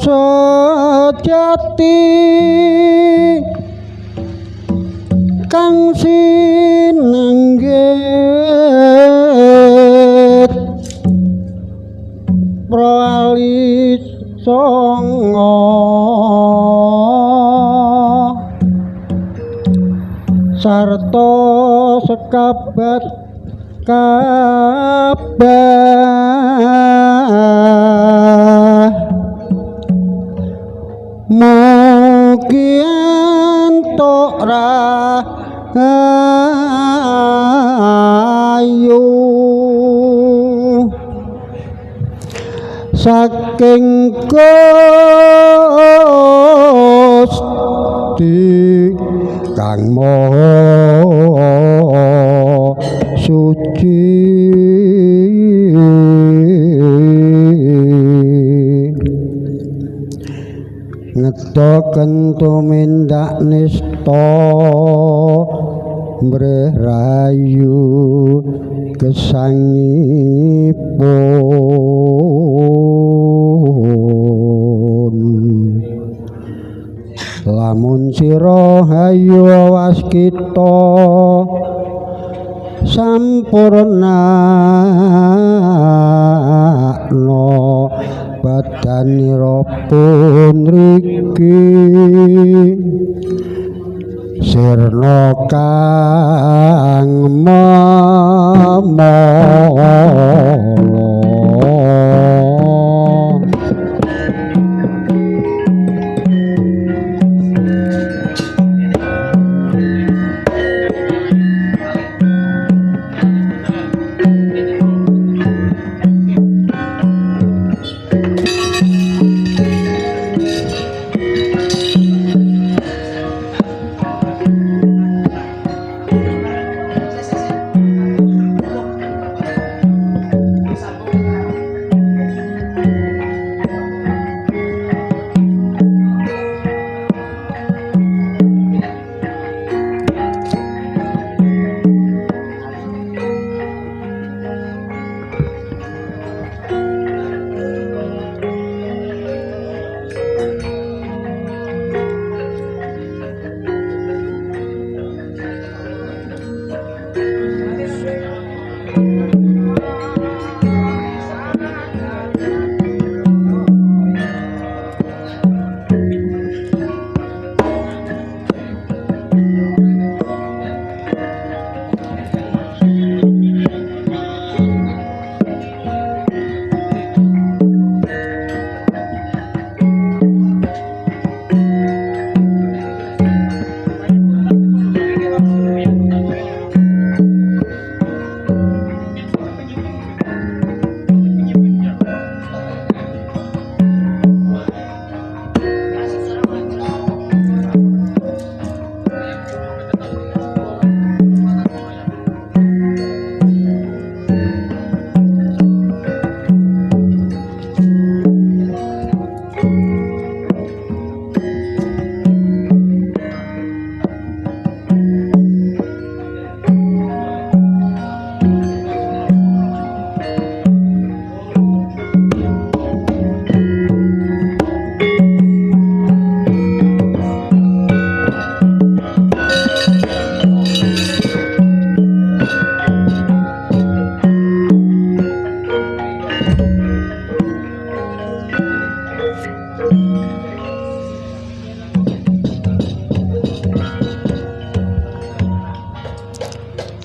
sejati kang sinenggit pralis songo sarta sekabat kabeh mugi entuk rahayu saking Gusti kang maha suci ngetoken tumindak nista mrih rayu gesangipun lamun sira hayu waskita sampurna no badanira pun riki sirna kang mamala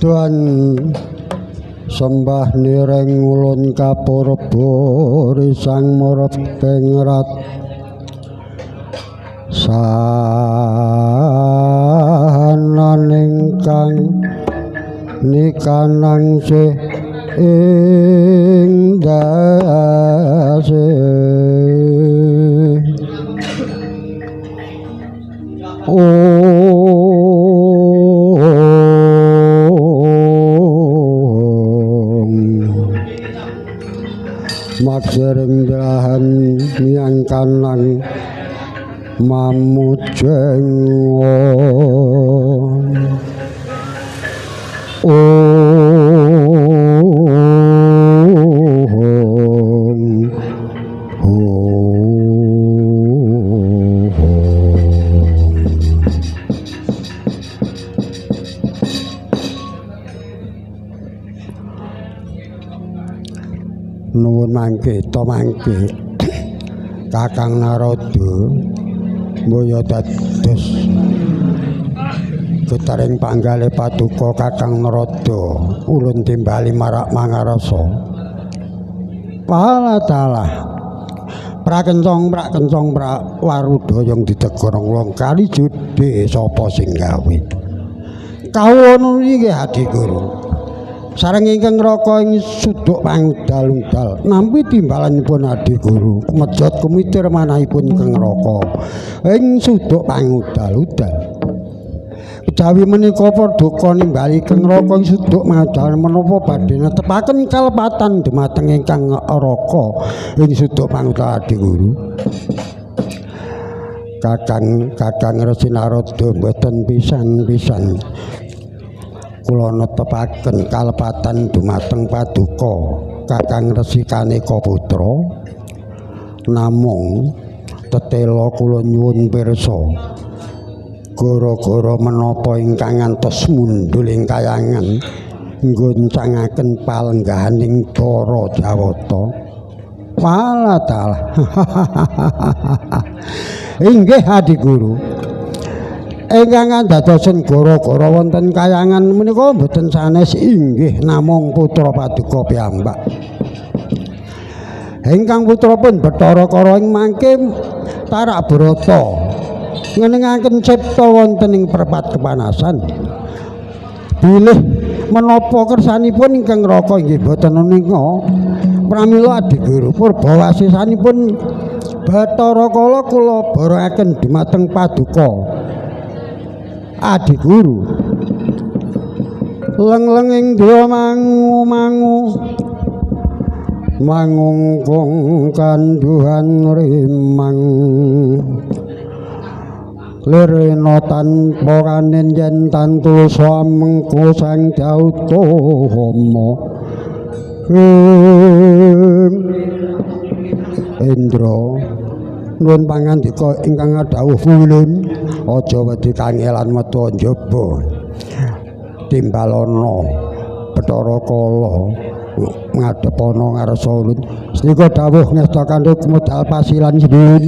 Tuhan sembah nireng ulun kapurba risang murep pengrat sananing kang nikanang sih ing dase maksering drahan yang kanan mamujengon nuwun mangke to mangke Kakang Narada mbaya dados getaring panggale paduka Kakang Narada ulun timbali marak mangarasa palatala prakencong prak warudaya didegorong wong kali judhe sapa sing gawe kawono iki Adi Guru sareng ingkang ngraka ing suduk pangdal-undal nampi timbalanipun Adi Guru mejot kumitir manahipun ingkang ngraka ing suduk pangudal-udal kejawi menika paduka nimbali ingkang ngraka ing suduk pangudal menapa badhe netepaken kalepatan dumateng ingkang ngraka ing suduk pangudal Adi Guru Kakang Resi Narada mboten pisan-pisan kula netepaken kalepatan dumateng paduka Kakang Resi Kaneka Putra namung tetela kula nyuwun pirsa gara-gara menapa ingkang ngantos mundhul ing kayangan nggoncangaken palenggahaning para Jawata palatala inggih Adi Guru ingkang dadosen gara-gara wonten kayangan menika mboten sanes inggih namung putra paduka piyambak. Ingkang putrapun Bathara Kara ing mangke Tarak Brata ngenengaken cipta wonten ing perpat kepanasan. Bilih menapa kersanipun ingkang ngraka inggih boten menika pramila Adi Guru purba wasisanipun Bathara Kala kula barahaken dumateng paduka Adi Guru leng-lenging dua mangungkung kanduhan rimang lirena tanpa kanen yen tantu samengko sang Gautama Indra nuwun pangandika ingkang dawuh ulun aja wedi kangelan metu njaba timbalana Bathara Kala ngadhep ana ngarsa ulun senika dawuh ngesta kandhut modal pasilan sedulur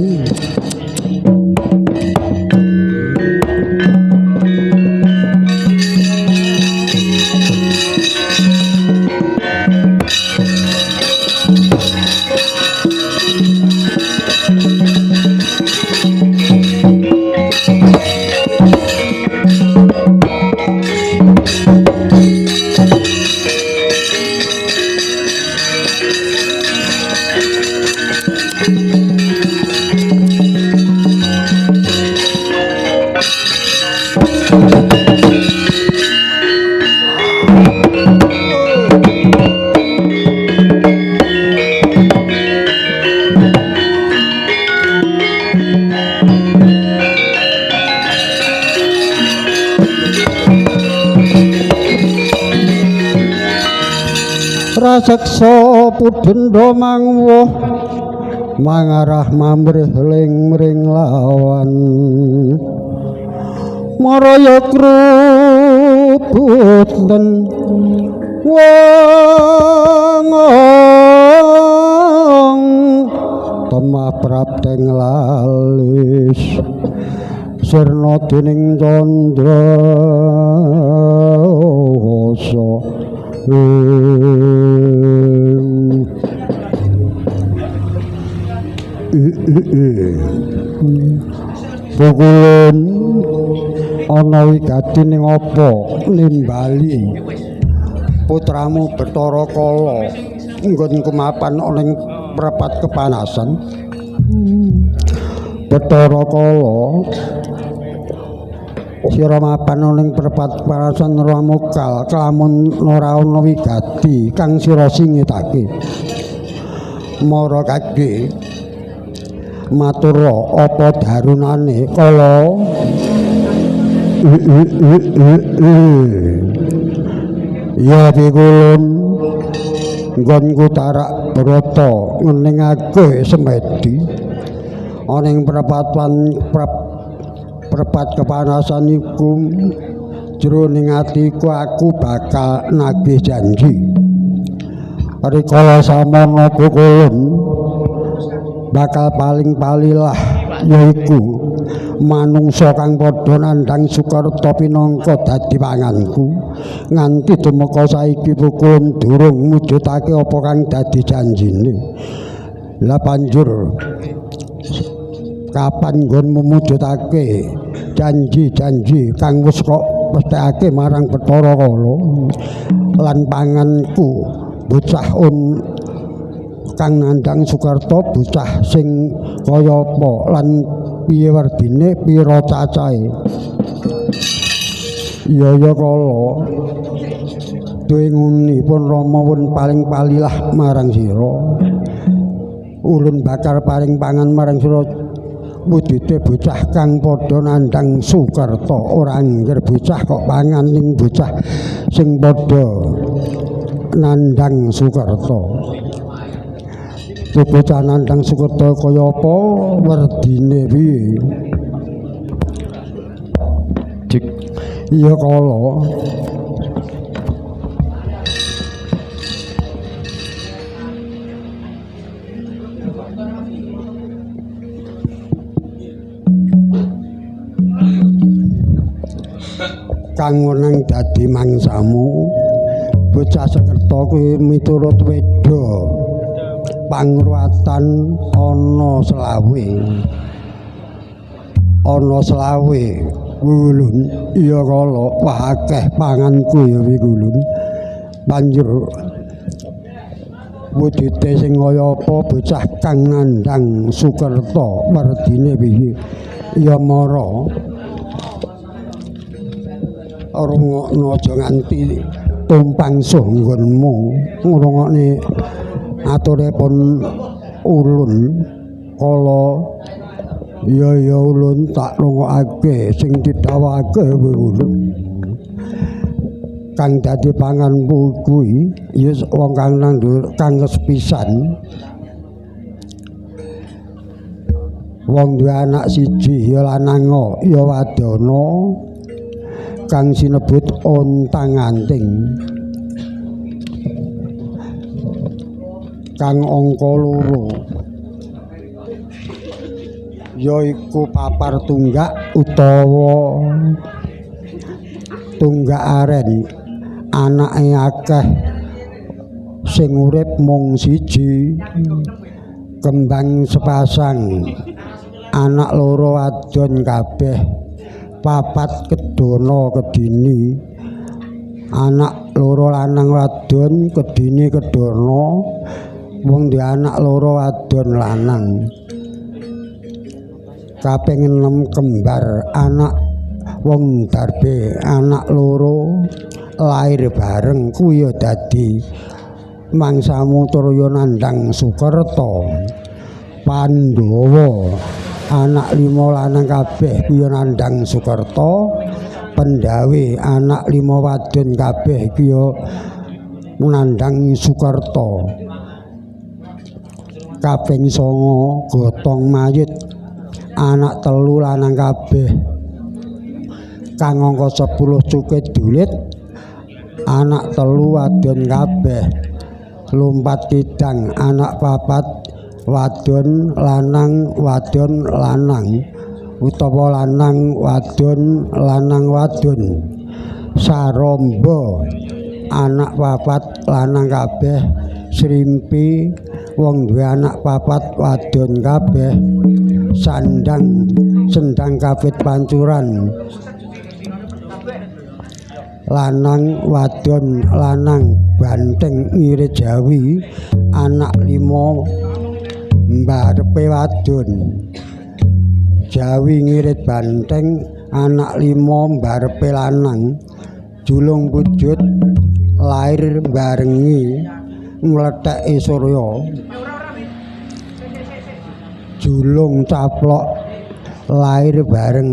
raseksa pudenda mangwuh mangarah mamrih ling-mring lawan maraya krubuten wong temah prapteng lalis sirna dening candra pukulun ana wigati ning apa nimbali putramu Bathara Kala nggon kumapan ana ing perpat kepanasan Bathara Kala sira mapan ana ing perpat kepanasan ramukal kelamun ora ana wigati kang sira singitake mara kage matura apa darunane kala ya pikulun nggonku Tarak Brata ngeningake semedi ana ing perpat kepanasan iku jroning atiku aku bakal nagih janji rikala samana kukulun bakal paling palilah yaiku manungsa kang padha nandhang Sukerta pinangka dadi panganku nganti tumeka saiki kukulun durung mujudake apa kang dadi janjine. Lah banjur kapan nggonmu mujudake janji-janji kang wis kok mesthekake marang Bathara Kala lan panganku bocah kang nandhang Sukerta bocah sing kaya apa lan piye werdine pira cacahe. Iya Kala duwe ngunipun Rama pun paling palilah marang sira. Ulun bakal paring pangan marang sira wujude bocah kang padha nandhang Sukerta ora angger bocah kok pangan ning bocah sing padha nandhang Sukerta. Bocah nandhang Sukerta kaya apa werdine piye? Iya Kala kang wenang dadi mangsamu bocah Sukerta kuwi miturut weda pangruwatan ana selawe Gulun. Iya Kala wah akeh panganku ya Gulun. Banjur wujude sing kaya apa bocah kang nandhang Sukerta werdine piye? Ya mara rungokno aja nganti tumpang suh nggonmu ngrungokne aturipun ulun kala ya ulun tak rungokake sing didhawuhake ulun kang dadi panganmu kuwi ya wong kang nandur kang kesepisan wong duwe anak siji ya lanang ya wadana kang sinebut ontang-anting kang angka 2 yaiku papar tunggak utawa tunggak aren anake akeh sing urip mung siji kembang sepasang anak loro wadon kabeh papat kedono kedini anak loro lanang wadon kedini kedono wong duwe anak loro wadon lanang kaping 6 kembar anak wong darbe anak loro lair bareng kuwi ya dadi mangsamu turya nandhang Sukerta. Pandhawa anak 5 lanang kabeh kuwi nandhang Sukerta. Pendhawi anak 5 wadon kabeh kuwi nandhang Sukerta. Kaping 9 gotong mayit anak 3 lanang kabeh kang angka 10 cukit dulit anak 3 wadon kabeh lompat kidang anak 4 wadon lanang utawa lanang wadon saromba anak 4 lanang kabeh srimpi wong duwe anak 4 wadon kabeh sendang kapit pancuran lanang wadon lanang banteng ngirit jawi anak 5 mbarepe wadon jawi ngirit banteng anak 5 mbarepe lanang julung wujud lair barengi mletheki surya julung caplok lair bareng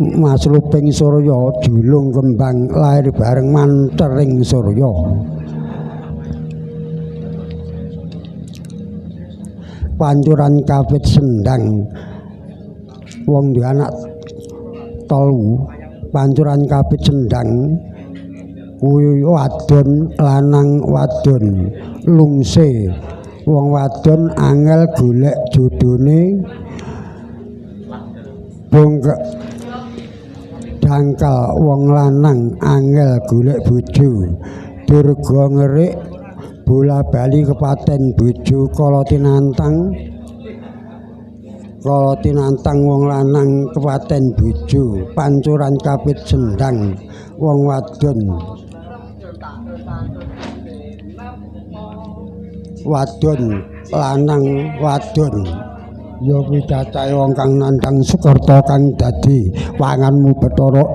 masluping surya julung kembang lair bareng mantering surya pancuran kapit sendang wong duwe anak 3 pancuran kapit sendang kuwi wadon lanang wadon lungse wong wadon angel golek jodone bongkek dangkal wong lanang angel golek bojo durga ngerik bola bali kepaten bojo kala tinantang wong lanang kepaten bojo pancuran kapit sendang wong wadon lanang wadon ya kuwi cacahe wong kang nandhang Sukerta kang dadi wanganmu Bathara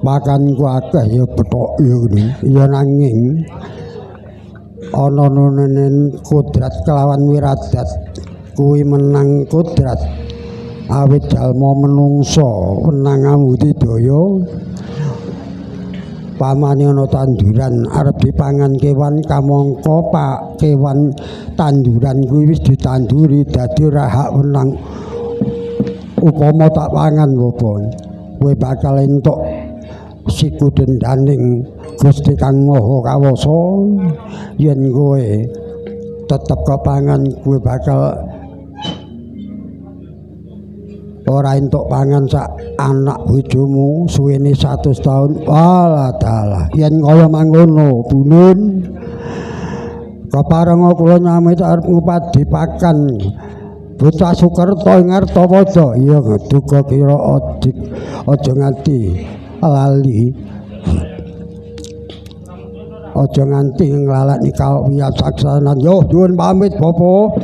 makanku akeh ya Bathara ngene ya nanging ana nenen kodrat kelawan wiradat kuwi menang kodrat awit jalma menungso wenang ambudidaya pamane ana tanduran arep dipangan kewan kamangka pak kewan tanduran kuwi wis ditanduri dadi ora hak wenang upama tak pangan apa kowe bakal entuk siku dendaning Gusti Kang Maha Kawasa yen kowe tetep kepangan kowe bakal ora entuk pangan sak anak bojomu suwene 100 tahun Allah taala yen kaya mangkono bunun keparenga kula nyamit arep ngupadi pakan bocah Sukerta ing Artapada iya duka kira aja nganti lali aja nganti nglalakni kawiyasaksanan yo nyuwun pamit Bapak.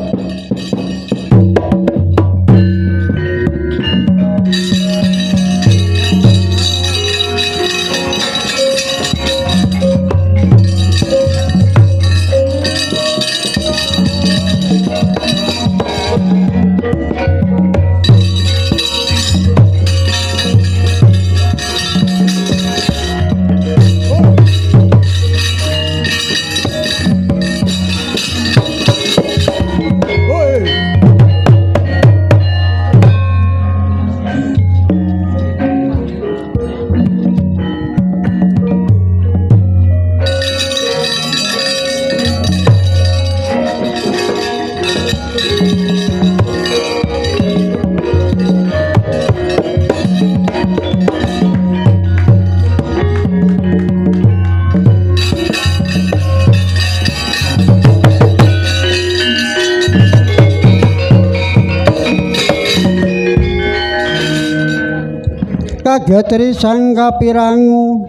Kagetri sangka pirangu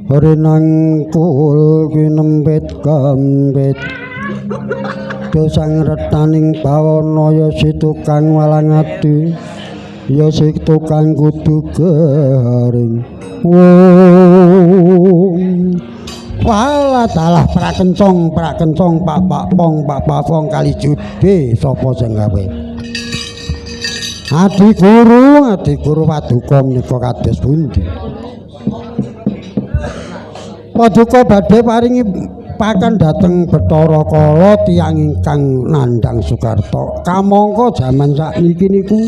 rinangkul kinempit kambit dosang retaning bawana ya si tukang walangati ya si tukang kudu garing wala talah prakencong pak pong kali jude sapa sing gawe Adi guru Paduka menika kados pundi? Paduka badhe paringi pakan dhateng Bathara Kala tiyang ingkang nandhang Sukerta. Kamangka jaman sakniki niku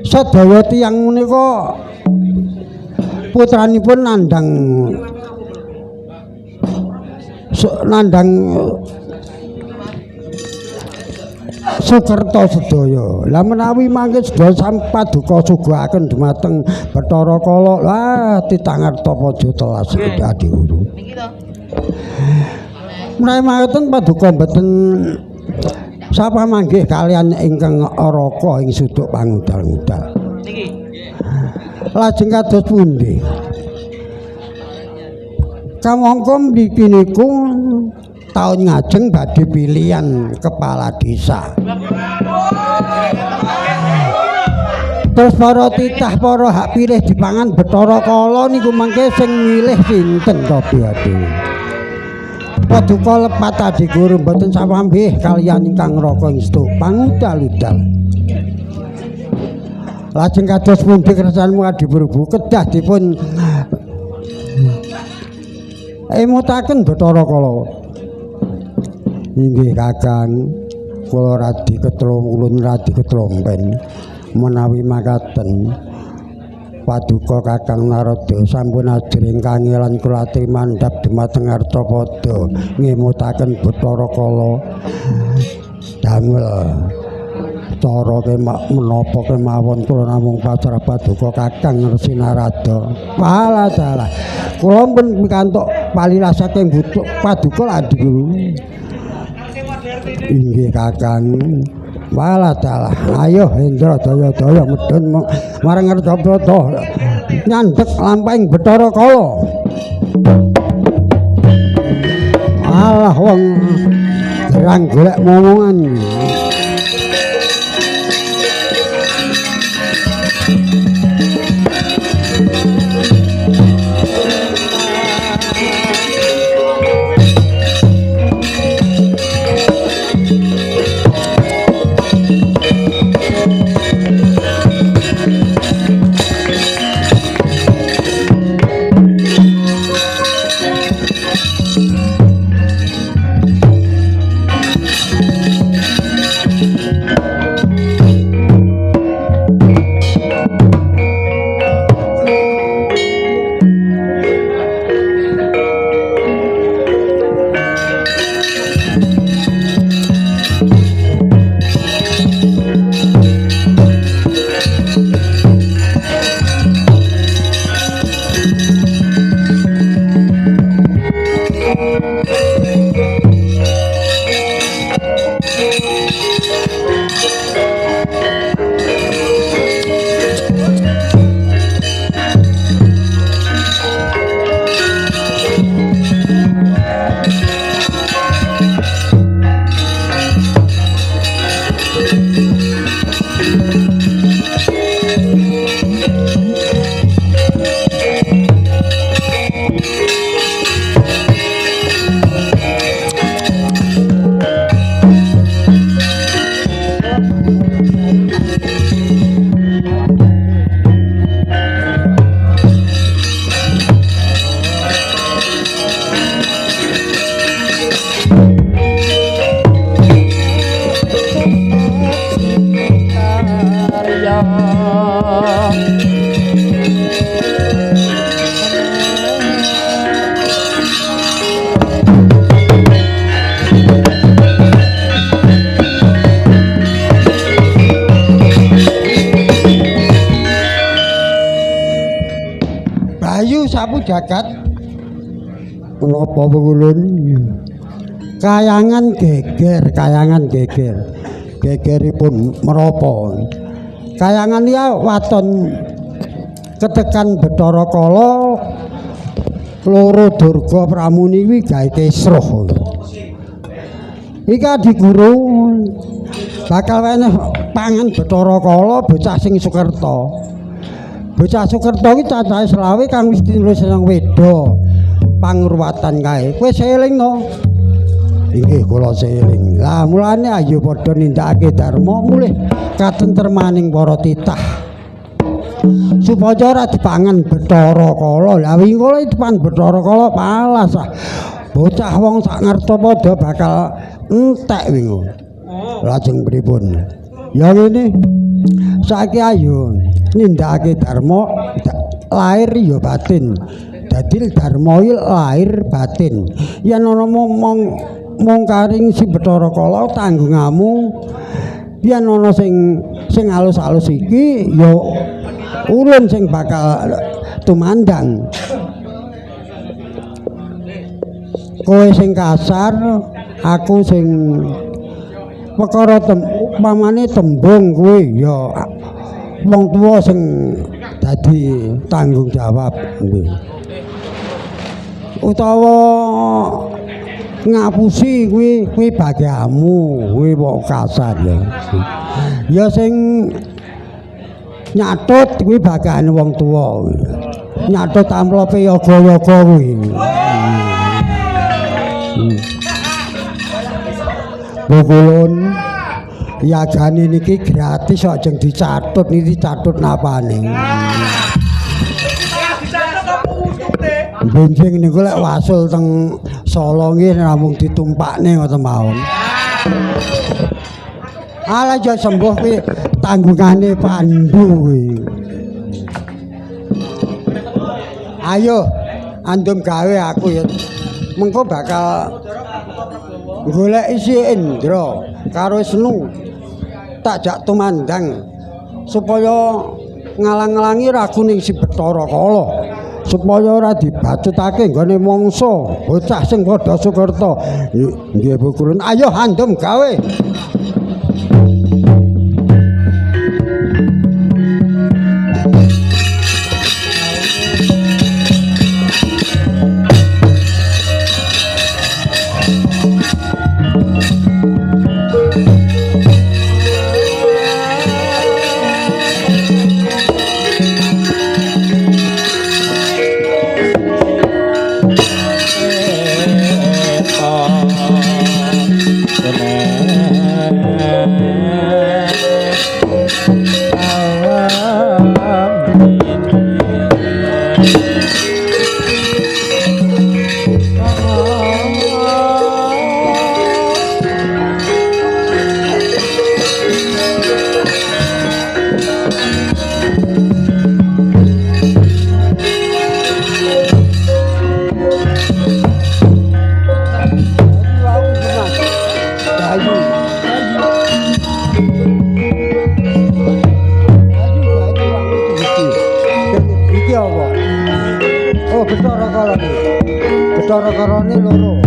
sedaya tiyang menika putranipun nandhang Sukerta sedaya. Lah menawi mangke sedaya Paduka suguhaken dumateng Bathara Kala, lah Titangartapada telas Adiwuru. Niki to. Menawi mangken Paduka mboten sapa manggih kalian ingkang araka ing suduk pangudal-udal. Niki. Lajeng kados pundi? Kamangka mriki niku tahun ngajeng badhe pilihan kepala desa. Terus para titah para hak pilih dipangan Bathara Kala niku mangke sing milih sinten to Biade. Paduka lepat Adi Guru mboten sawambih kaliyan ingkang raka ing stuk pangudal-udal. Lajeng kados pundi kersanmu Adi Guru kedah dipun emutaken Bathara Kala. Inggih Kakang, kula radi ketrompen menawi makaten Paduka Kakang Narada sampun ajring kangelan kula trimandhap dhumateng Arcapada ngemutaken Bathara Kala damel cara menapa kemawon kula namung pasrah Paduka Kakang Resi Narada. Walah dalah kula pun pikantuk palila saking butuh Paduka ladi inggih Kakang. Walah dalah ayo Hendra daya-daya medun marang Arcapada nyandhek lampahing Bathara Kala. Alah wong gerang golek momongan. Sapu jagat menapa ulun kayangan geger gegeripun menapa kayangan ya waton ketekan Bathara Kala loro durga pramuni wi gawe kesruh iki diguru bakal weneh pangan Bathara Kala bocah sing Sukerta. Bocah Sukerta iki cacahe selawe kang wis tinulis nang Weda pangruwatan kae. Kowe seling no. Inggih kula seling. Lah mulane ayo padha nindakake dharma mulih katentremaning para titah. Supaya ora dipangan Bathara Kala. Lah wingi kula dipangan Bathara Kala palas ah. Bocah wong sak Ngartapada bakal entek wingi. Lajeng pripun? Ya ngene. Saiki ayo nindakake dharma lahir ya batin. Dadi dharma lahir batin. Yen ana mongkaring si Bathara Kala tanggunganmu, yen ana sing alus-alus iki ya ulun sing bakal tumandang. Kowe sing kasar, aku sing perkara pamane tembung kuwi ya wong tuwa sing dadi tanggung jawab utawa ngapusi kuwi bagianmu kuwi wong kasar ya sing nyatut kuwi bagiane wong tuwa nyatut amplope yoga-yoga kuwi Kulun yagane niki gratis kok jeng dicatut niki dicatut napane. Benjing niku lek wasul teng Solo nggih namung ditumpakne ngoten mawon. Ala aja sembuh kuwi tanggungane Pandu kuwi. Ayo andum gawe aku ya. Mengko bakal golek isi Indra karo Senu. Tak jak tumandang supaya ngalang-alangi raguning si Bathara Kala. Supaya ora dibacutake nggone mangsa bocah sing padha Sukerta. Nggih Bu Kulun, ayo andum gawe. Bathara-karane loro.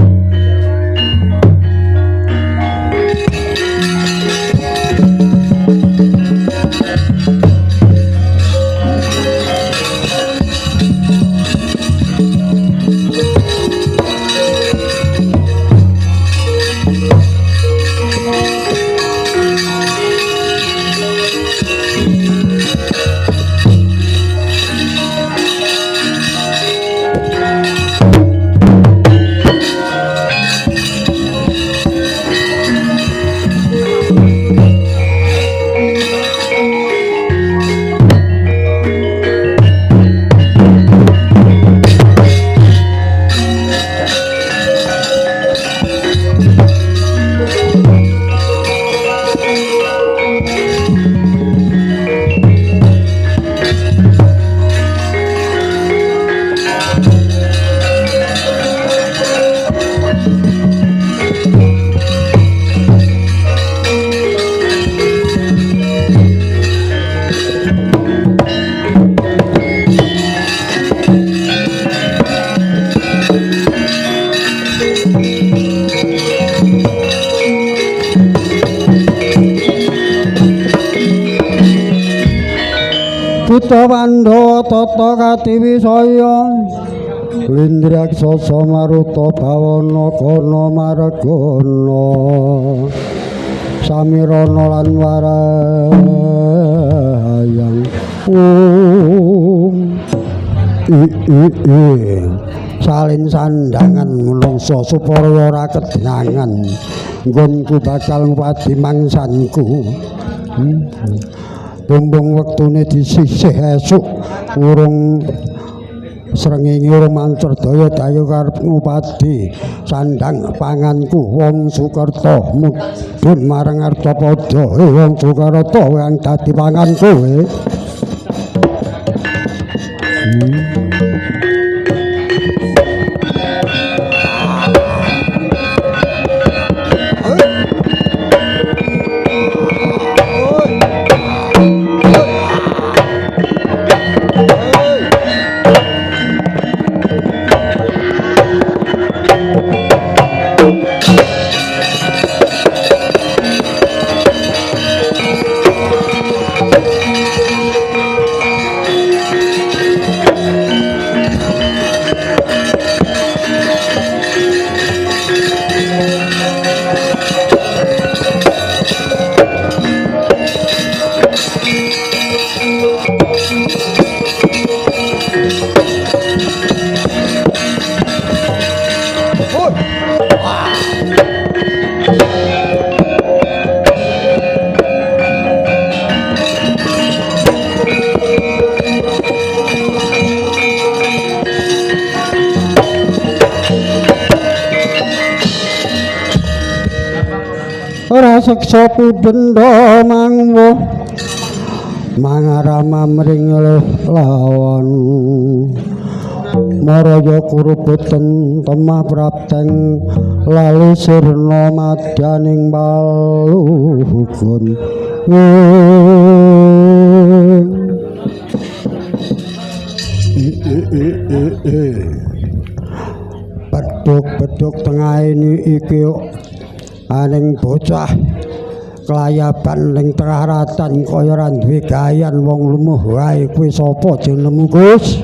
Buta Pandhawa tata katiwisaya Lindraksa maruta bawana kana margana samirana lan warayang salin sandangan menungsa supaya ora kedangan nggonku bakal ngwadi mangsanku. Bumbung wektune disisih esuk urung srengenge urung mancur daya dayu karep ngupadi sandang panganku wong Sukerta mudhun marang Arcapada wong Sukerta yang dadi panganku ora seksa pudenda mangwo mangarama mring lawan Maraya kurubeten temah prapteng lalu sirna madyaning paluhukun beduk tengah ini iki aning bocah kelayaban ning tengah ratan kaya ora duwe gayan wong lumuh wae kuwi sapa jenengmu Gus?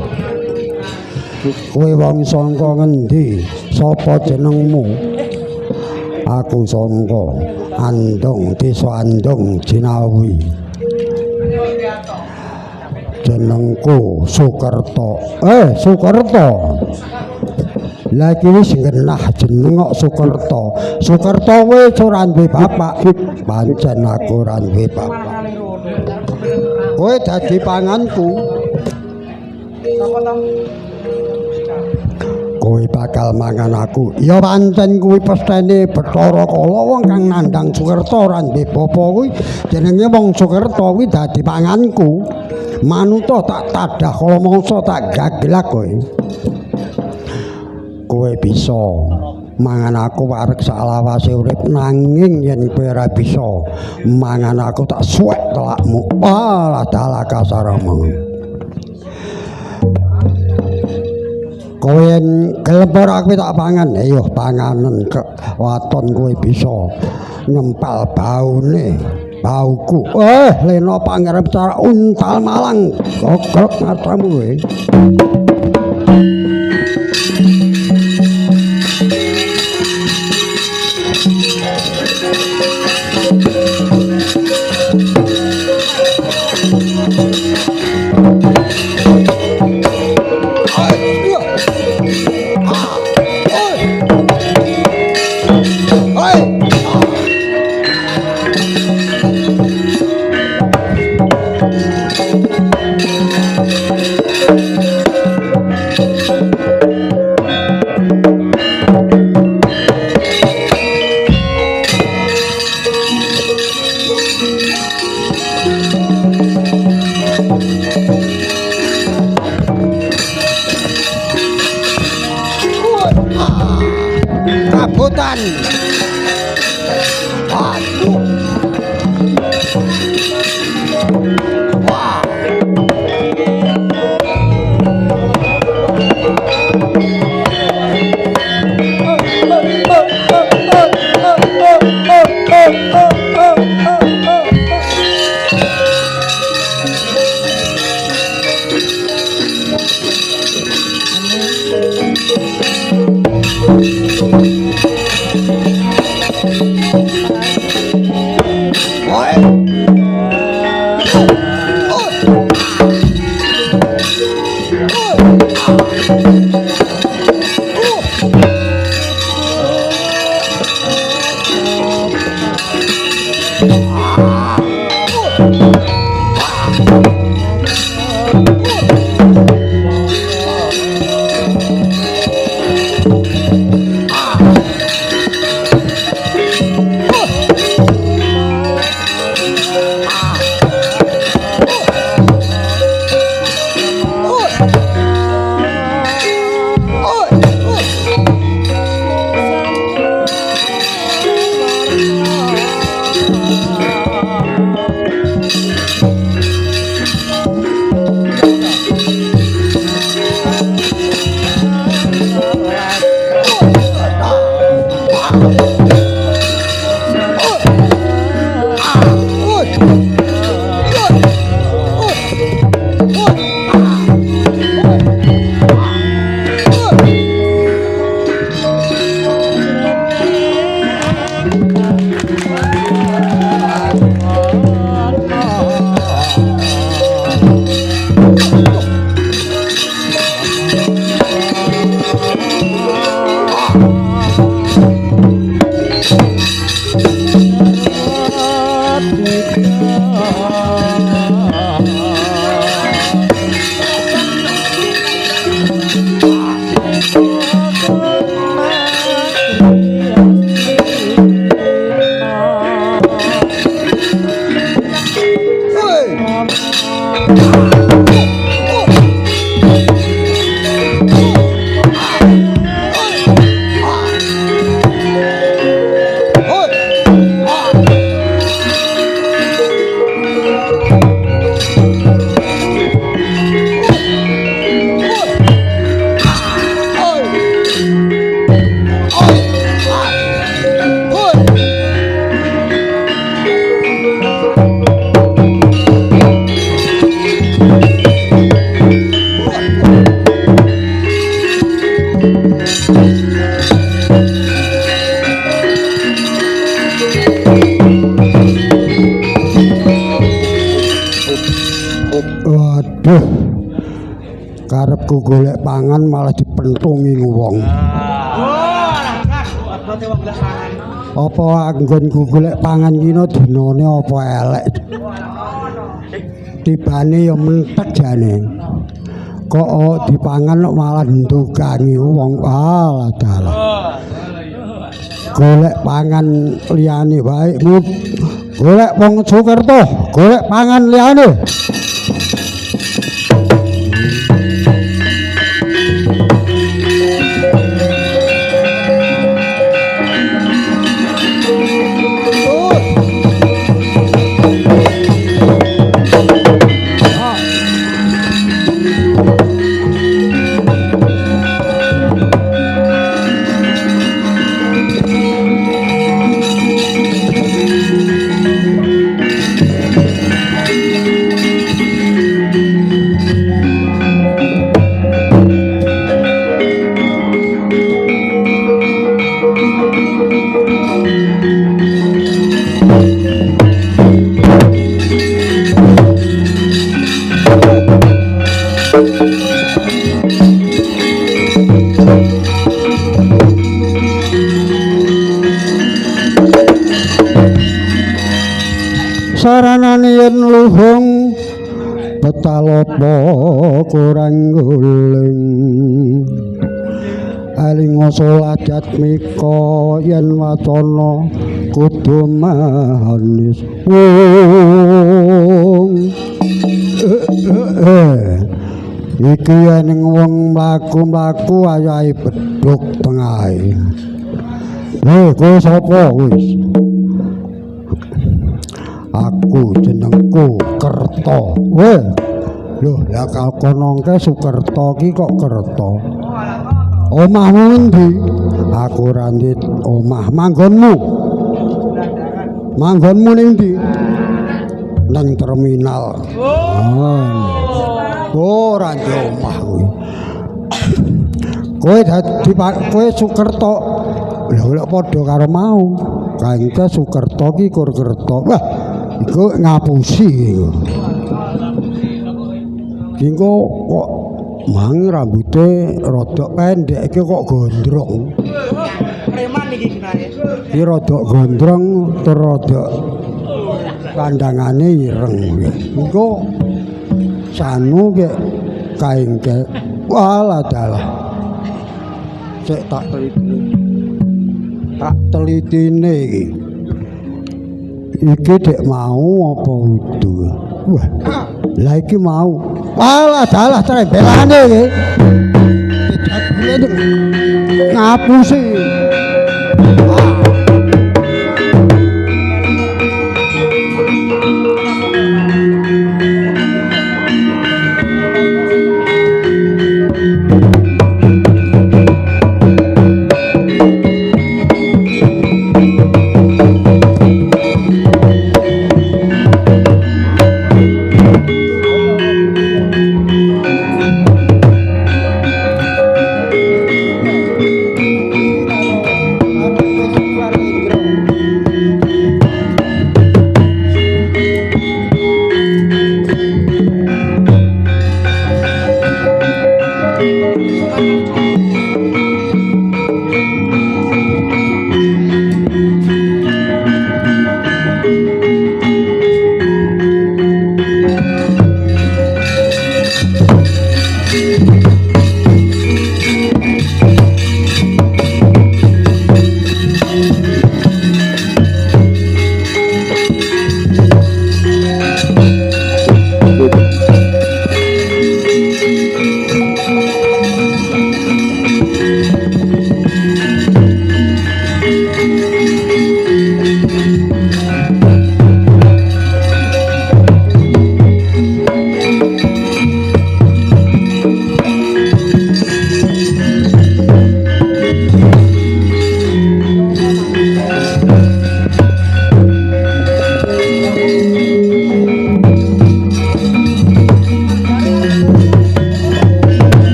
Kowe wong sangka ngendi? Sapa jenengmu? Aku sangka Andong, Desa Andong Jinawi. Jenengku Sukerto. Sukerto. Lah iki wis genah jeneng kok Sukerto. Sukerto kowe ora duwe bapak. Pancen aku ora duwe bapak. Kowe dadi panganku. Sapa to? Kowe bakal mangan aku. Ya pancen kuwi pestene Bathara Kala wong kang nandhang Sukerto ora duwe bapa kuwi jenenge wong Sukerto kuwi dadi panganku. Manuta tak tadah kala mangsa tak gagelak kowe. Kowe bisa mangan aku wareg salawase urip nanging yen kowe ora bisa mangan aku tak suwek telakmu. Alah dalah kasarama. Kowe yen gelem ora kowe tak pangan, ayo panganen waton kowe bisa nyempal baune. Bauku. Lena pangarep cara untal malang. Gogrok matamu kowe. Kabutan. Aduh. Wah. Duh. Karepku golek pangan malah dipentungi wong. Apa anggonku golek pangan kino dinane apa elek? Tibane ya mentek jane. Kok dipangan malah ndukangi wong Allah taala. Golek pangan liyane wae golek wong Sukerto, golek pangan liyane. Saranane yen luhung petalopo kurang guling alinga salat mika yen wacana kudu manis wong iki ning wong mlaku-mlaku ayahe bedhug tengahe kowe sapa wis aku jenengku Kerto. Weh. Loh, lah kono ke Sukerto ki kok Kerto. Omahmu endi? Aku ora ndit omah. Manggonmu? Manggonmu ning ndi? Nang terminal. Ora ndek omah kuwi. Kowe dadi kowe Sukerto. Lha padha karo mau. Kaengke Sukerto ki kur Kerto. Wah, iku ngapusi iku. Engko kok mang rambute rada pendek iki kok gondrong. Preman iki jenenge. Iki rada gondrong tur rada kandhangane ireng. Engko sanu ge kaengke walah dalah. Sik tak telitine iki. Iki dek mau apa udu? Wah, lah iki mau. Walah dalah trembelane iki. Dijabule ngapusi.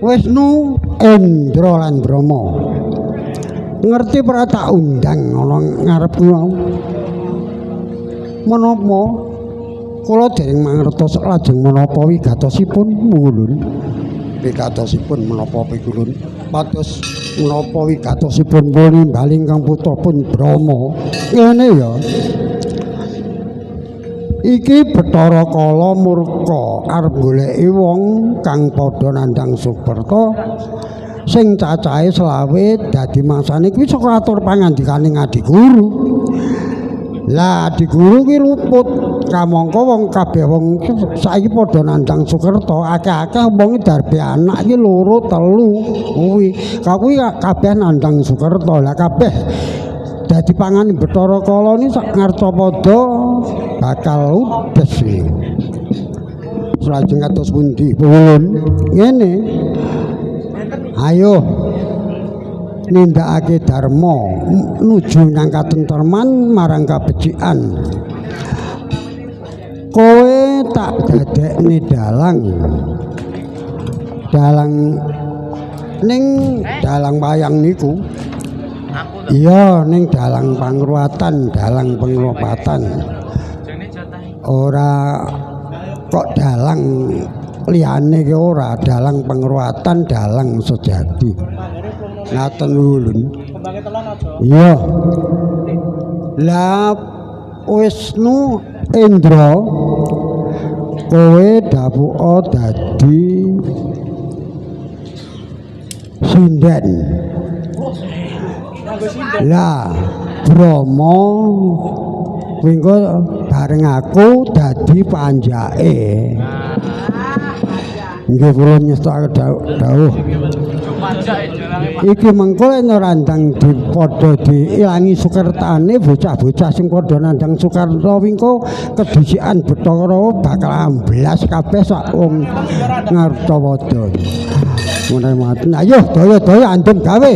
Wisnu, Indra lan Brahma. Ngerti para tak undang ana ngarepku. Menapa kula dereng mangertos lajeng menapa wigatosipun mulun. Wigatosipun menapa pikulun pados menapa wigatosipun pun baling kang putra pun Brahma. Ngene ya. Iki Bathara Kala murka arep goleki wong kang padha nandhang Sukerta sing cacahe 20 dadi mangsane kuwi saka atur pangandikaning Adi Guru. Lah Adi Guru ki luput kamangka wong kabeh wong saiki padha nandhang Sukerta akeh-akeh wong darbe anak iki 2 3 kuwi kabeh nandhang Sukerta. Lah kabeh dadi pangan Bathara Kala ni sak ngarcapada bakal ludes iki. Salajeng kados pundi? Pun ngene. Ayo nindakake dharma nuju nang katentreman marang kabecikan. Kowe tak dadekne dalang ning dalang wayang niku. Iya ning dalang pangruwatan, dalang penglopatan. Ora kok dalang liyane ki ora, dalang pengruwatan, dalang sejati. Ngaten ulun. Iya. Lah Wisnu Indra kowe dapuka dadi sinden. Lah Brahma wingko bareng aku dadi panjake. Nggih kula nyestak dawuh. Iki mengko ora ndang dipadha diilangi sukertane bocah-bocah sing padha nandhang Sukerta wingko kedhisikan Bathara bakal amblas kabeh sak wong Ngartawada. Mudah-mudahan ayo daya-daya andem gawe.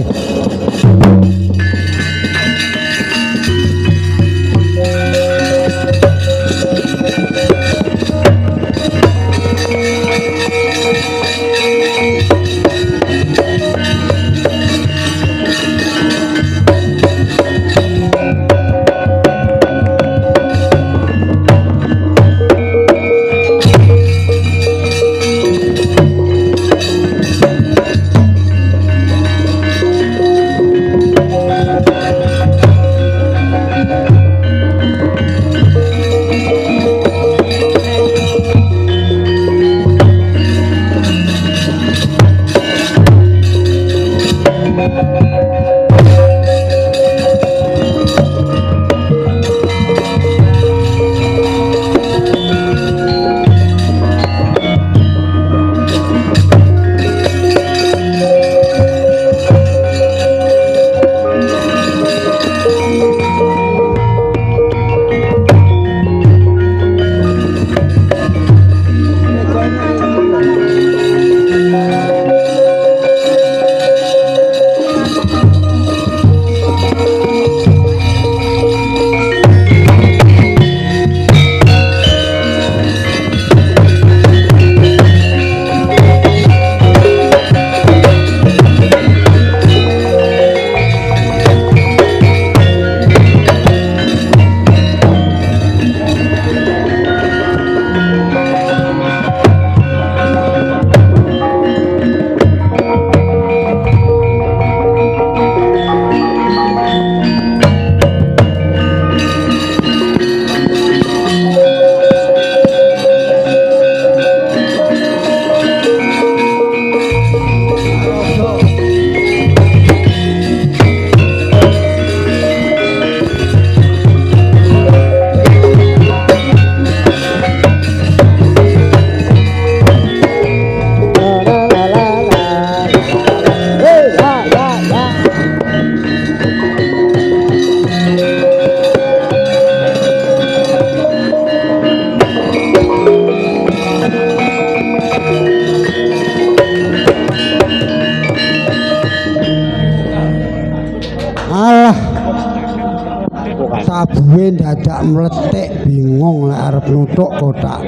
Sabuhe dadak mletik bingung lek arep nuthuk kotak.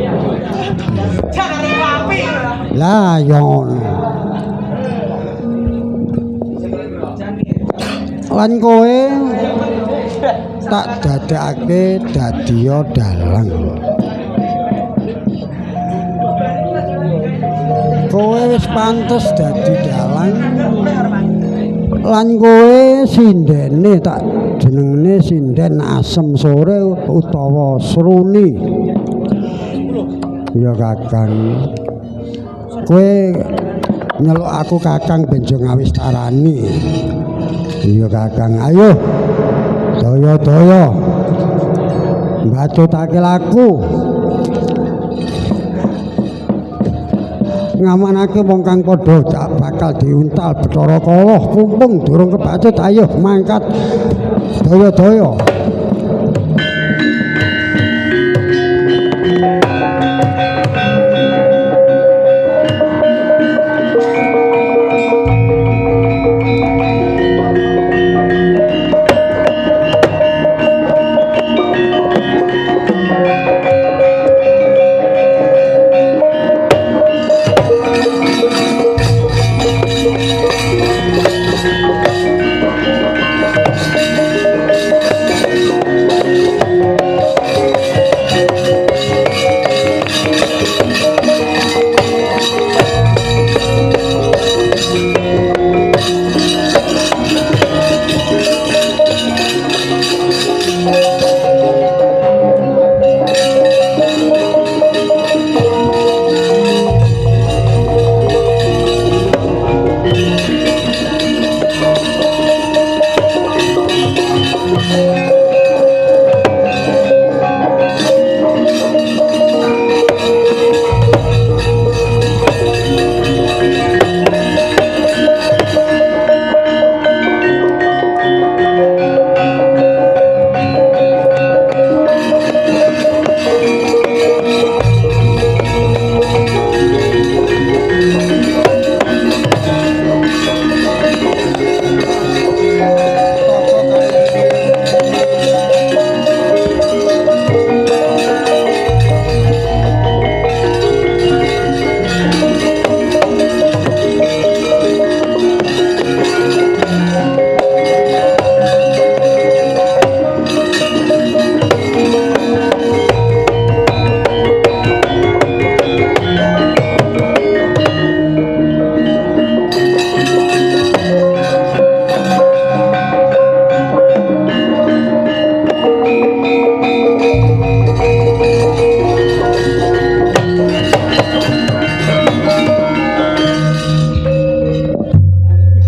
Lah ya ngono. lan kowe tak dadekake dadiya dalang. Kowe wis pantes dadi dalang lan kowe sindene tak jenenge sinden asem sore utawa sruni. Ya Kakang, kowe nyeluk aku Kakang benjo ngawis tarani. Iya Kakang, ayo daya-daya mbatutake laku ngamanake wong kang padha bakal diuntal Bathara Kala kumpung durung kebacut. Ayo mangkat daya-daya.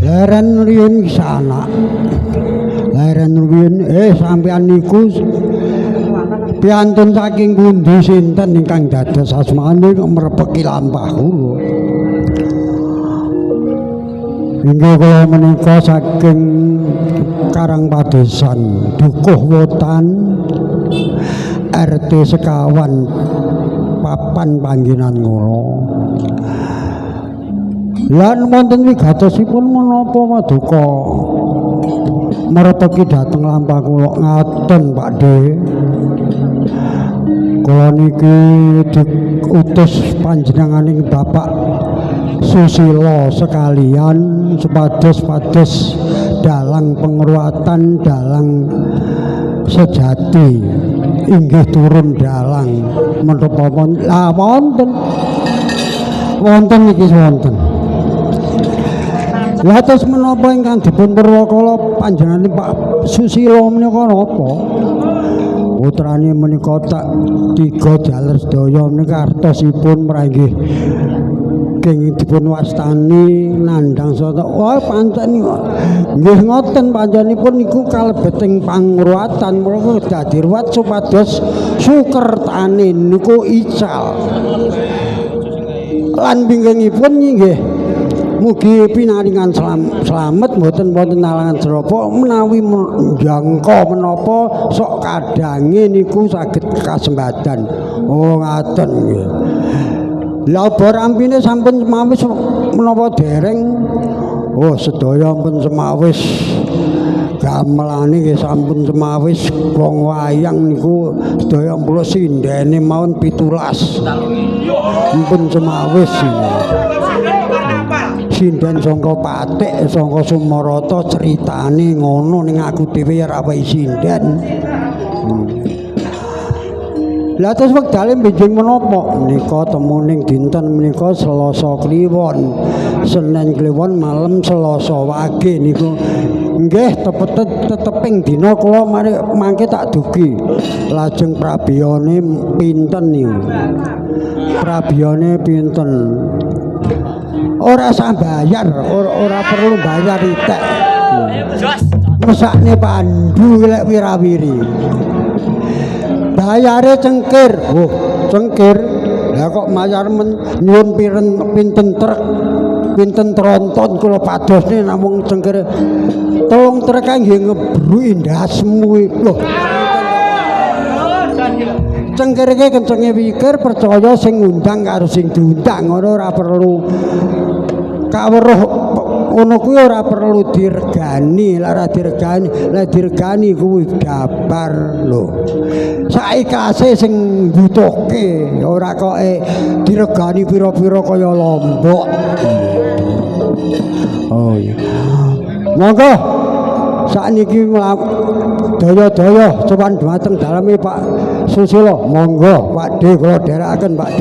Leren riyen sana. Leren riyen sampean niku piantun saking pundi sinten ingkang dados asmane mrepeki lampah kula. Inggih kula menika saking Karangpadesan Dukuh Wotan RT sekawan papan panggenan kula. Lan wonten wigatosipun menapa paduka mrepeki dhateng lampah kula ngaten Pakde. Kula niki diutus panjenenganing Bapak Susilo sekalian supados dalang pengruatan dalang sejati inggih turun dalang menapa wonten niki wonten. Lha terus menapa ingkang dipun purwakala panjenengan Pak Susilo menika napa? Putrane menika tak tiga jaler sedaya menika artosipun mranggih kenging dipun wastani nandhang sata. Wah pancen nggih ngoten panjenenganipun niku kalebeting pangruatan menika dadi ruwat supados sukertane niku ical. Lan pinggangipun nggih mugi pinaringan slamet mboten wonten alangan srapa menawi njangka menapa sok kadange niku saged kasembadan. Oh ngaten nggih. Lah barampine sampun semawis menapa dereng? Oh sedaya pun semawis. Gamelane nggih sampun semawis wong wayang niku sedaya kula sindene mawon 17. Pun semawis. sinden saka Patik saka Sumarata critane ngono ning aku dhewe ora wae sinden. Lah terus wektale benjing menapa menika temuning dinten menika Selasa Kliwon Senin Kliwon malam Selasa Wage niku nggih teteping dina kula mangke tak dugi lajeng prabiyane pinten niku prabiyane pinten ora sambayar ora perlu bayar itek mesakne pandu lek wirawiri bayare cengkir. Oh, cengkir. Lah kok mayar nyuwun pinten truk, pinten tronton kula padosne namung cengkir. Tolong truk nggih ngebruki ndasmu lho. Cengkir iki kencenge pikir percaya sing ngundang karo sing diundang ngono ora perlu kaweruh ngono kuwi ora perlu diregani, lara diregani kuwi gabar lho. Saikase sing mbutuhke ora kok diregani pira-pira kaya lombok. Oh iya. Monggo sakniki daya-daya sowan dhumateng daleme Pak Susilo. Monggo Pak D kula dherekaken Pak D.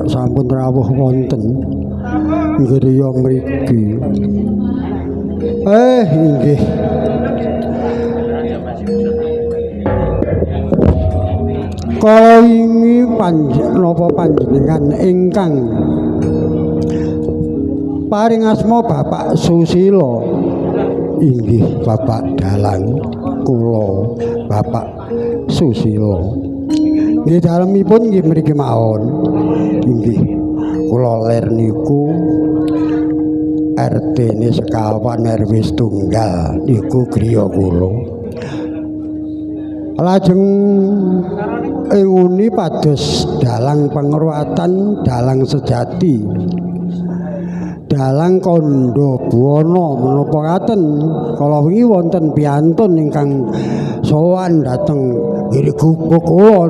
sampun rawuh wonten griya mriki. Inggih. Kala wingi napa panjenengan ingkang paring asma Bapak Susilo. Inggih Bapak Dalang kula Bapak Susilo. Nggih dalemipun nggih mriki mawon. Inggih. kula ler niku RT ini sekawan RW setunggal niku griya kula. Lajeng uni pados dalang pangruatan, dalang sejati, dalang kandha buwana menapa katen. Kala wingi wonten piantun ingkang sowan dhateng gubuk kula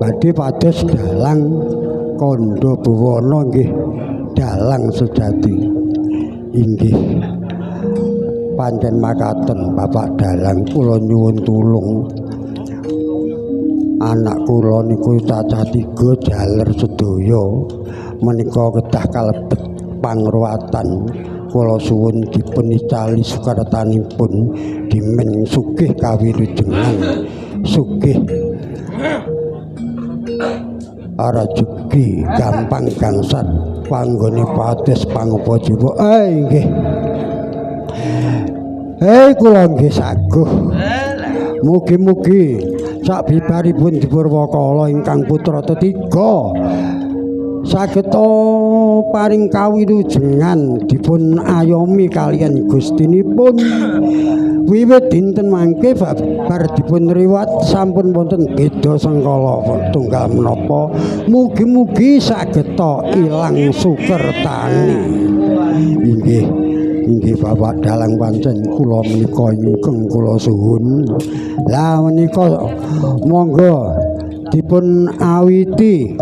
badhe pados dalang kandha buwana nggih dalang sejati inggih pancen makaten Bapak Dalang kula nyuwun tulung anak kula niku cacah 3 jaler sedaya menika kedah kalebet pangruatan kula suwun dipun icali sukartanipun dimen sugih kawilujengan sugih arajugi gampang gangsat panggone pados pangupa jiwa nggih kula nggih saguh mugi-mugi sak bibaripun Dipurwakala ingkang putra ketiga saged paring kawilujengan dipun ayomi kaliyan Gustinipun wiwit dinten mangke bar dipun riwat sampun wonten beda sengkala tunggal menapa mugi-mugi saged ilang sukertani inggih Bapak Dalang pancen kula menika ingkang kula suwun lah menika monggo dipun awiti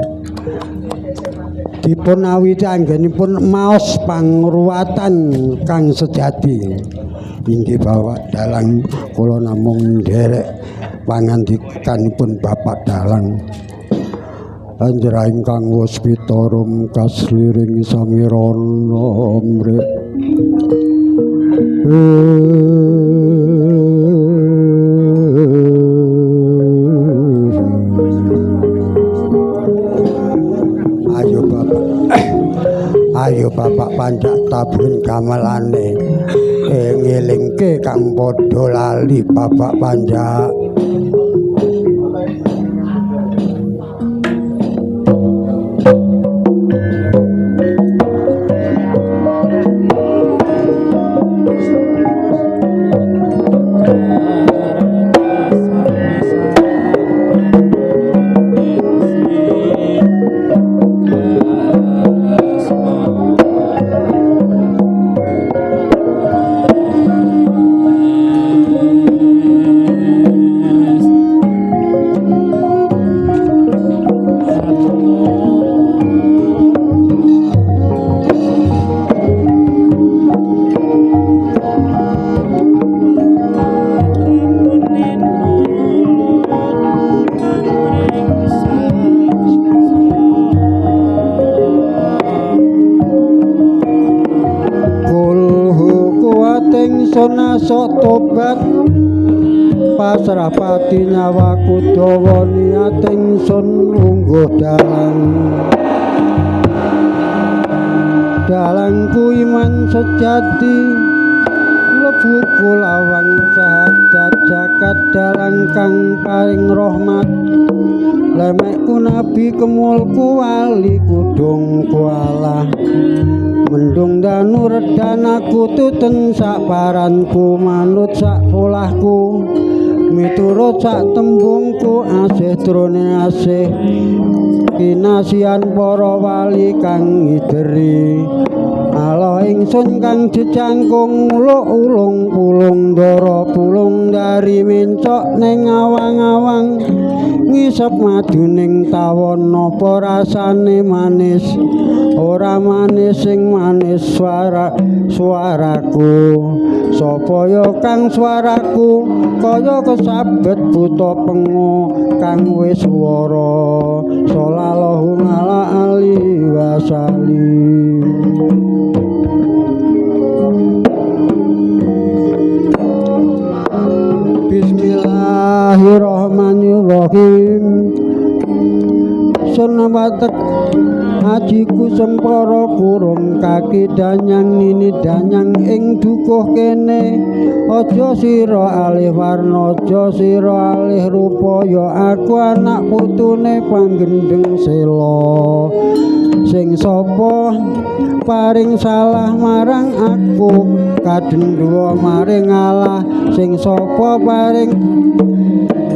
anggenipun maos pangruwatan kang sejati inggih Bapak Dalang kula namung nderek pangandikanipun Bapak Dalang anjera ingkang waspitarum kasliring samirana mrek ayo Bapak pancak tabun gamelane ngelingke kang padha lali Bapak pancak tobat pasrapati nyawaku dawa niat ingsun lungguh dalangku iman sejati lebu kulawang sahadat jagat dalang kang paring rahmat lemekku nabi kemulku wali kudung kualah mendung danu redanaku tuten sak paranku manut sak polahku miturut sak tembungku asih trone asih kinasian para wali kang ngideri Allah ingsun kang jejangkung ulung pulung dara pulung dari mencok ning awang-awang ngisep maduning tawon napa rasane manis ora manis sing manis suaraku sapa ya kang suaraku kaya kesabet buta pengo kang wis swara sallallahu alaihi wasallam. Bismillahirrahmanirrahim. Sunawatek ajiku sempara kurung kaki danyang nini danyang ing dukuh kene aja sira alih warna aja sira alih rupa ya aku anak putune panggendeng sela sapa paring salah marang aku kadendhuwa maring Allah sing sapa paring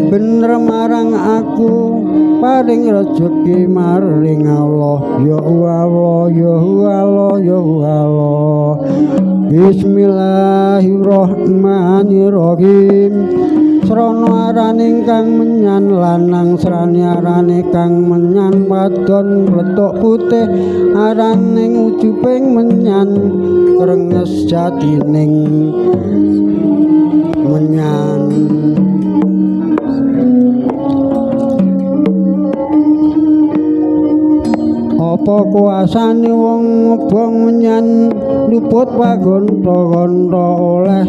bener marang aku paring rejeki maring Allah ya Allah ya Allah ya Allah Bismillahirrahmanirrahim Srana araning kang menyan lanang srani arane kang menyan wadon bletok putih araning ujuping menyan krenges jatining menyan apa kuasane wong ngebong menyan luput pagonta-gonta oleh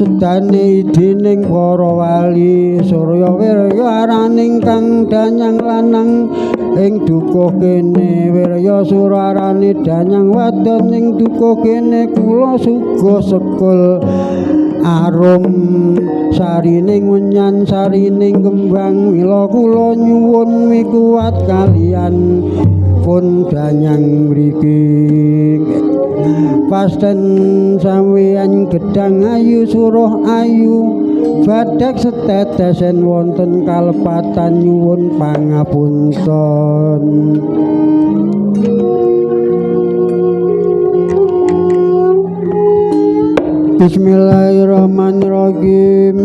sedane dening para wali Surya Wirya araning kang danyang lanang ing dukuh kene Wirya surarane danyang wadon ing dukuh kene kula suga sekul arum sarining menyan sarining kembang mila kula nyuwun mikuwat kalian pun danyang mriki pasten sampeyan gedang ayu suruh ayu badhek setetesen wonten kalepatan nyuwun pangapunten Bismillahirrahmanirrahim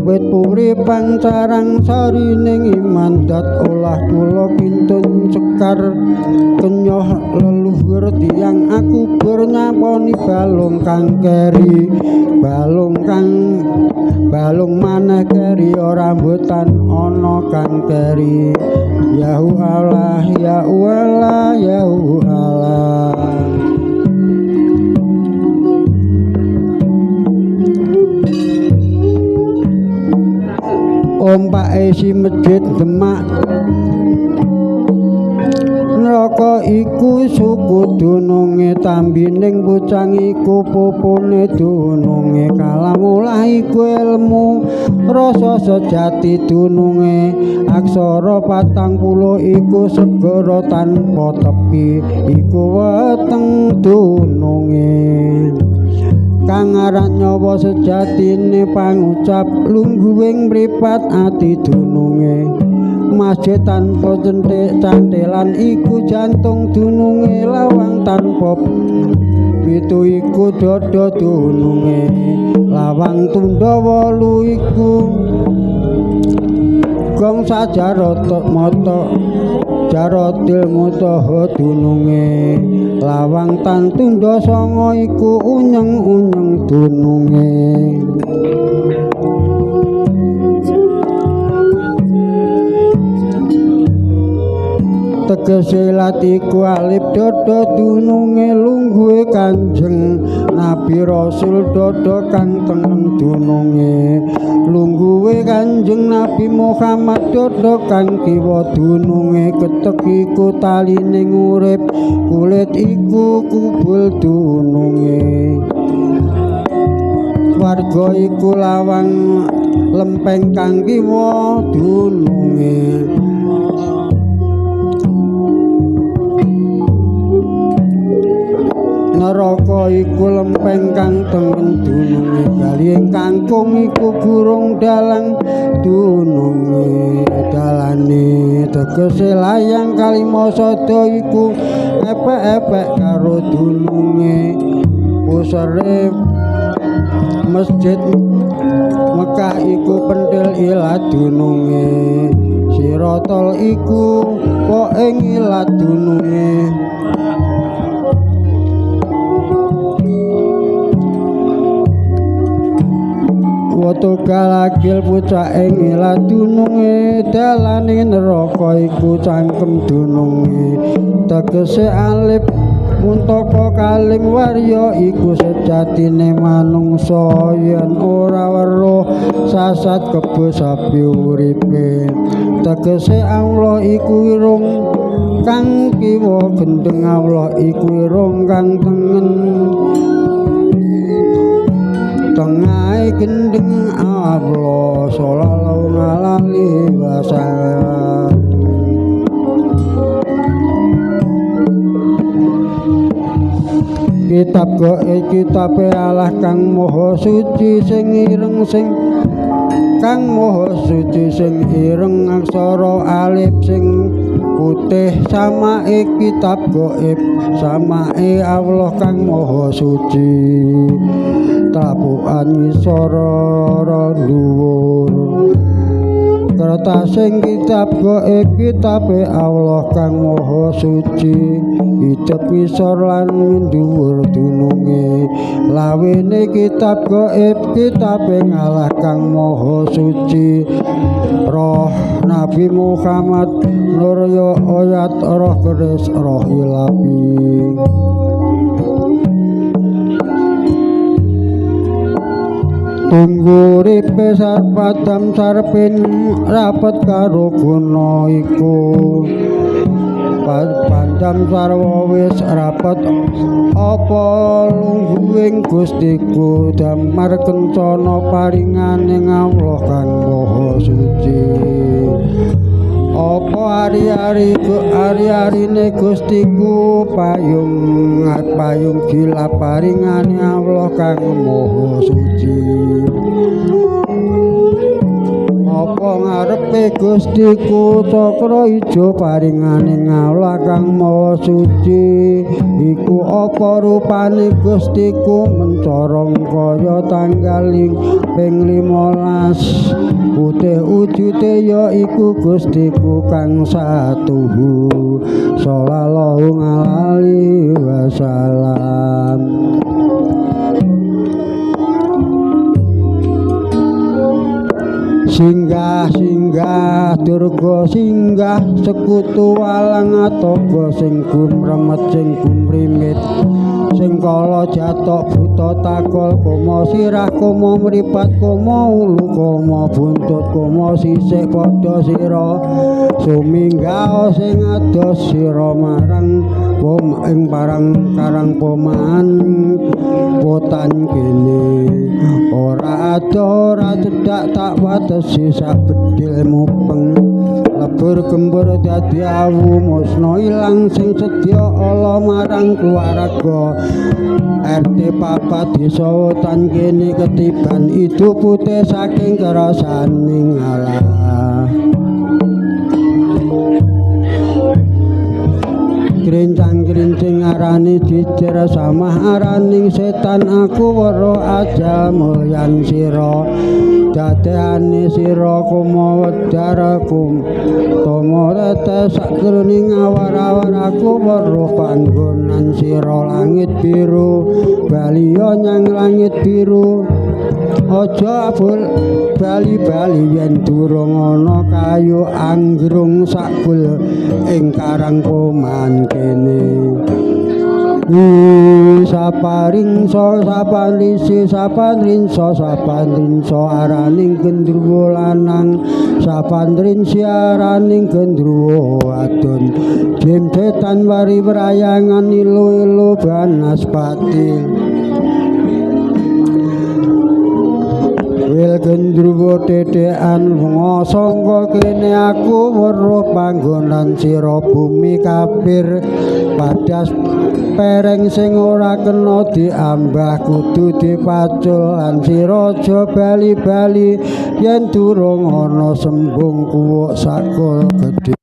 wit puri pancarang sarining iman dat olah kula kintun sekar kenyoh leluhur tiyang aku bernyaponi balung kang keri balung maneh keri ora mbotan ana kang keri yahu Allah ya Allah yahu Allah ompake si masjid Demak neraka iku suku dununge tambining pucang iku pupune dununge kalamulah iku ilmu rasa sejati dununge aksara 40 iku segara tanpa tepi iku weteng dununge kang aran nyawa sejatine pangucap lungguhing mripat ati dununge masjid tanpa centik cantelan iku jantung dununge lawang tanpa pitu iku dada dununge lawang tunda 8 iku gong sajarata mata jaratil mutaha dununge lawang tan tunda 9 iku unyeng-unyeng dununge tegese latiku alif dada dununge lungguhe Kanjeng Nabi Rasul dada kang tengen dununge lungguhe Kanjeng Nabi Muhammad dada kang kiwa dununge ketek iku taline urip kulit iku kubul dununge warga iku lawang lempeng kang kiwa dununge neraka iku lempeng kang tengen dununge galih kangkung iku gurung dalang dununge dalane tegese layang Kalimasada iku epek-epek karo dununge pusare masjid Mekah iku pentil ilat dununge Sirotol iku kok ing ilat dununge Woto kalakil pucak ing ilat dununge dalane neraka iku cangkem dununge tegese alif muntaka kaling warya iku sejatine manungsa yen ora weruh sasat kebo sapi uripe tegese Allah iku irung kang kiwa gendeng Allah iku irung kang tengen tengah gendeng Allah sallallahu alaihi wasallam kitab gaib kitabe Allah kang maha suci sing ireng kang maha suci sing ireng aksara alif sing putih samae kitab gaib samae Allah kang maha suci tapukan ngisara dhuwur kertasing kitab gaib kitabe Allah kang maha suci hidup ngisor lan dhuwur dununge lawene kitab gaib kitabe Allah kang maha suci roh Nabi Muhammad nur ya ayat roh keris roh ilahi tunggu ripe sarpadam sarpin rapet karo guna iku padam sarwa wis rapet apa lungguhing Gustiku damar kencana paringaning Allah kang maha suci apa ari-arine Gustiku payung gila paringane Allah kang maha suci apa ngarepe Gustiku cakra ijo paringane Allah kang maha suci iku apa rupane Gustiku mencorong kaya tanggaling ping 15 putih wujute ya iku Gustiku kang satuhu sallallahu alaihi wasallam singgah durga singgah sekutu walang ataga sing gumremet sing gumrimit sing kala jatok buta takol koma sirah koma mripat koma ulu koma buntut koma sisik padha sira suminggah sing ados sira marang ing parang karang poman potan kene ora ado ora cedak tak watesi sak bedil mupeng lebur gembur dadi awu musna ilang sing sedya ala marang keluarga RT papat desa wetan kene ketiban idu putih saking kerasaning Allah grincang-grincing arani dijer samah araning setan aku weruh aja mulyan sira dadehane sira kuma wedarakum tomo rete sakruning awar-awar aku weruh panggonan sira langit biru baliya nyang langit biru aja abul bali-bali yen durung ana kayu anggrung sakul ing karang poman kene saparingsa sapandrinsa araning gendruwo lanang sapandrinsi araning gendruwo wadon jemdetan wari werayangan ilu-ilu banaspati wil gendruwo tetekan lunga sangka kene aku weruh panggonan sira bumi kafir padas pereng sing ora kena diambah kudu dipacul lan sira aja bali-bali yen durung ana sembung kuwuk sakul gedhe